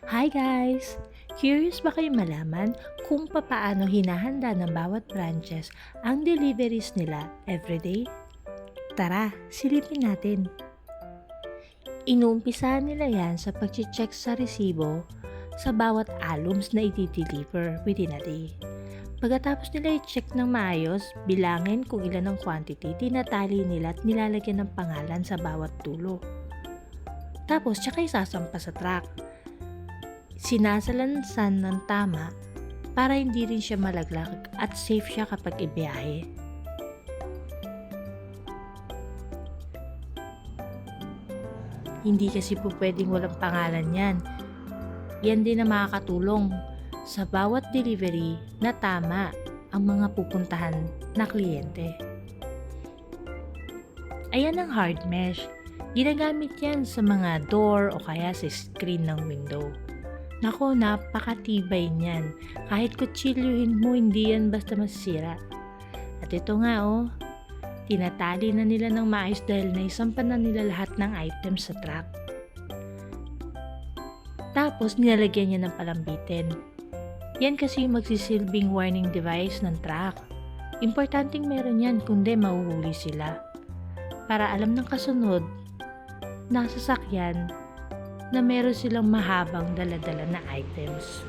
Hi guys! Curious ba kayo malaman kung papaano hinahanda ng bawat branches ang deliveries nila everyday? Tara, silipin natin. Inuumpisahan nila yan sa pag-check sa resibo sa bawat albums na i-deliver within a day. Pagkatapos nila i-check ng maayos, bilangin kung ilan ang quantity, tinatali nila at nilalagyan ng pangalan sa bawat dulo. Tapos, tsaka isasampa sa truck. Sinasalansan ng tama para hindi rin siya malaglag at safe siya kapag ibiyahe. Hindi kasi po pwedeng walang pangalan yan. Yan din na makakatulong sa bawat delivery na tama ang mga pupuntahan na kliyente. Ayan ang hard mesh. Ginagamit yan sa mga door o kaya sa screen ng window. Nako, napakatibay niyan. Kahit kutsilyuhin mo, hindi yan basta masisira. At ito nga tinatali na nila ng maayos dahil naisampan na nila lahat ng items sa truck. Tapos nilalagyan niya ng palambitin. Yan kasi yung magsisilbing warning device ng truck. Importanteng meron yan kundi mahuhuli sila. Para alam ng kasunod na sasakyan na meron silang mahabang dala-dala na items.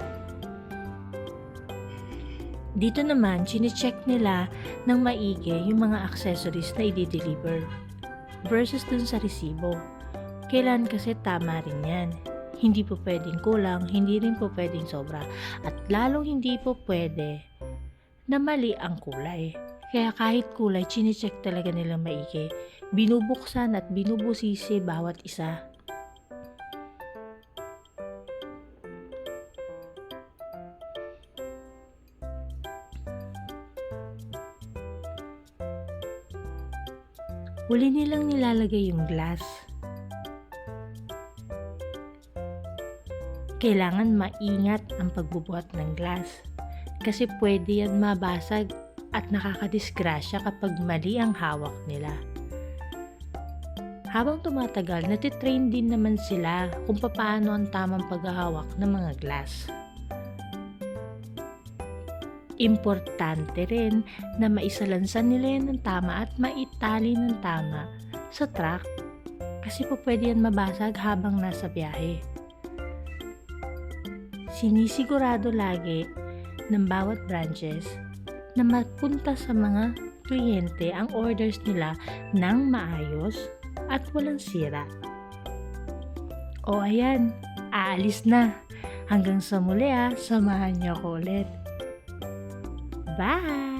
Dito naman, chine-check nila ng maigi yung mga accessories na i-deliver versus dun sa resibo. Kailan kasi tama rin yan. Hindi po pwedeng kulang, hindi rin po pwedeng sobra, at lalong hindi po pwede na mali ang kulay. Kaya kahit kulay, chine-check talaga nilang maigi. Binubuksan at binubusisi bawat isa. Huli nilang nilalagay yung glass. Kailangan maingat ang pagbubuhat ng glass kasi pwede yan mabasag at nakakadisgrasya kapag mali ang hawak nila. Habang tumatagal, natitrain din naman sila kung paano ang tamang paghahawak ng mga glass. Importante rin na maisalansan nila yan ng tama at maitali ng tama sa truck kasi po pwede yan mabasag habang nasa biyahe. Sinisigurado lagi ng bawat branches na mapunta sa mga kliyente ang orders nila ng maayos at walang sira. O ayan, aalis na. Hanggang sa muli samahan niyo ako ulit. Bye!